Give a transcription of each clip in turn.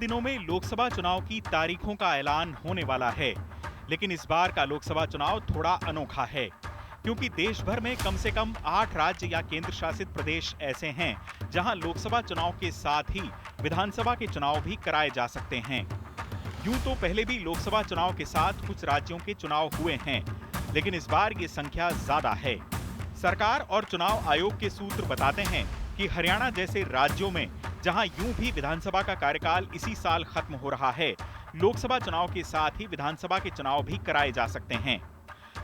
दिनों में लोकसभा चुनाव की तारीखों का ऐलान होने वाला है, लेकिन इस बार का लोकसभा चुनाव थोड़ा अनोखा है, क्योंकि देश भर में कम से कम 8 राज्य या केंद्र शासित प्रदेश ऐसे हैं जहां लोकसभा चुनाव के साथ ही विधानसभा के चुनाव भी कराए जा सकते हैं। यूं तो पहले भी लोकसभा चुनाव के साथ कुछ राज्यों के चुनाव हुए हैं, लेकिन इस बार ये संख्या ज्यादा है। सरकार और चुनाव आयोग के सूत्र बताते हैं कि हरियाणा जैसे राज्यों में जहां यूं भी विधानसभा का कार्यकाल इसी साल खत्म हो रहा है, लोकसभा चुनाव के साथ ही विधानसभा के चुनाव भी कराए जा सकते हैं।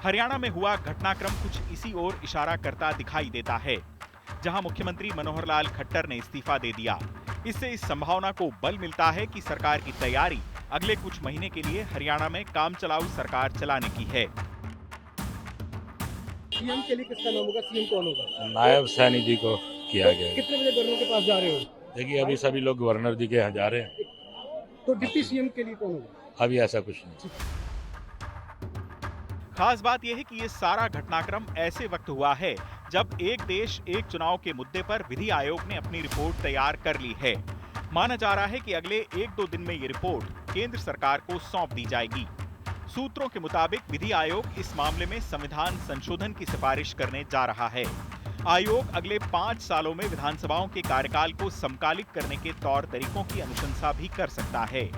हरियाणा में हुआ घटनाक्रम कुछ इसी ओर इशारा करता दिखाई देता है, जहां मुख्यमंत्री मनोहर लाल खट्टर ने इस्तीफा दे दिया। इससे इस संभावना को बल मिलता है कि सरकार की तैयारी अगले कुछ महीने के लिए हरियाणा में काम चलाऊ सरकार चलाने की है। सीएम के लिए किसका नाम होगा? सीएम कौन होगा? नायब सैनी जी को किया गया है। कितने बजे गवर्नर के पास जा रहे हो? देखिए अभी सभी लोग गवर्नर जी के यहाँ जा रहे हैं। तो डिप्टी सीएम के लिए कौन होगा? अभी ऐसा कुछ नहीं। खास बात यह है कि ये सारा घटनाक्रम ऐसे वक्त हुआ है जब एक देश एक चुनाव के मुद्दे पर विधि आयोग ने अपनी रिपोर्ट तैयार कर ली है। माना जा रहा है कि अगले 1-2 दिन में ये रिपोर्ट केंद्र सरकार को सौंप दी जाएगी। सूत्रों के मुताबिक विधि आयोग इस मामले में संविधान संशोधन की सिफारिश करने जा रहा है। आयोग अगले 5 सालों में विधानसभाओं के कार्यकाल को समकालिक करने के तौर तरीकों की अनुशंसा भी कर सकता है।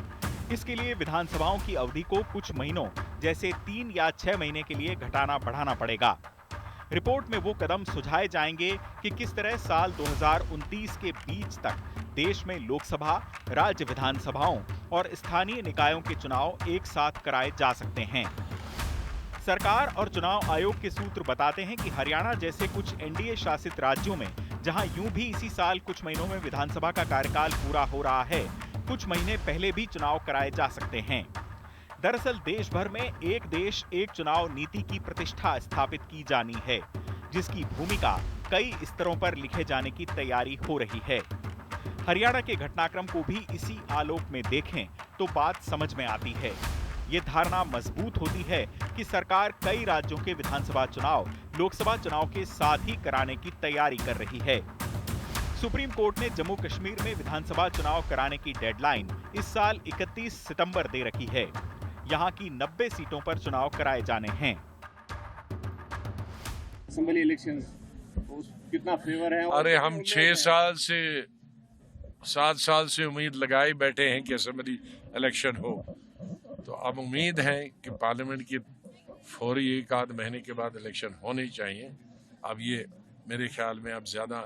इसके लिए विधानसभाओं की अवधि को कुछ महीनों जैसे 3 या 6 महीने के लिए घटाना बढ़ाना पड़ेगा। रिपोर्ट में वो कदम सुझाए जाएंगे कि किस तरह साल 2029 के बीच तक देश में लोकसभा, राज्य विधानसभाओं और स्थानीय निकायों के चुनाव एक साथ कराए जा सकते हैं। सरकार और चुनाव आयोग के सूत्र बताते हैं कि हरियाणा जैसे कुछ एनडीए शासित राज्यों में जहां यूं भी इसी साल कुछ महीनों में विधानसभा का कार्यकाल पूरा हो रहा है, कुछ महीने पहले भी चुनाव कराए जा सकते हैं। दरअसल देश भर में एक देश एक चुनाव नीति की प्रतिष्ठा स्थापित की जानी है, जिसकी भूमिका कई स्तरों पर लिखे जाने की तैयारी हो रही है। हरियाणा के घटनाक्रम को भी इसी आलोक में देखें तो बात समझ में आती है। ये धारणा मजबूत होती है कि सरकार कई राज्यों के विधानसभा चुनाव लोकसभा चुनाव के साथ ही कराने की तैयारी कर रही है। सुप्रीम कोर्ट ने जम्मू कश्मीर में विधानसभा चुनाव कराने की डेडलाइन इस साल 31 सितंबर दे रखी है। यहाँ की 90 सीटों पर चुनाव कराए जाने हैं। असेंबली इलेक्शन कितना फेवर है? अरे हम 7 साल से उम्मीद लगाए बैठे हैं कि असेंबली इलेक्शन हो, तो अब उम्मीद है कि पार्लियामेंट की फौरी 1-8 महीने के बाद इलेक्शन होने चाहिए। अब ये मेरे ख्याल में अब ज्यादा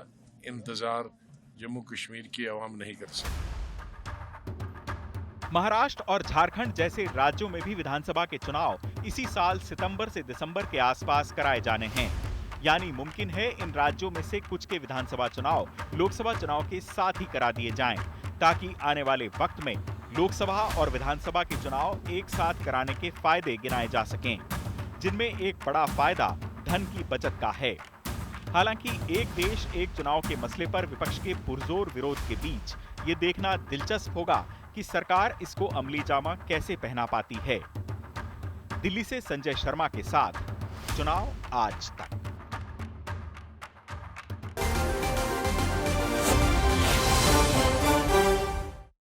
इंतजार जम्मू कश्मीर की आवाम नहीं कर सकती। महाराष्ट्र और झारखंड जैसे राज्यों में भी विधानसभा के चुनाव इसी साल सितंबर से दिसंबर के आसपास कराए जाने हैं। यानी मुमकिन है इन राज्यों में से कुछ के विधानसभा चुनाव लोकसभा चुनाव के साथ ही करा दिए जाएं, ताकि आने वाले वक्त में लोकसभा और विधानसभा के चुनाव एक साथ कराने के फायदे गिनाए जा सकें, जिनमें एक बड़ा फायदा धन की बचत का है। हालांकि एक देश एक चुनाव के मसले पर विपक्ष के पुरजोर विरोध के बीच ये देखना दिलचस्प होगा कि सरकार इसको अमली जामा कैसे पहना पाती है। दिल्ली से संजय शर्मा के साथ चुनाव आज तक।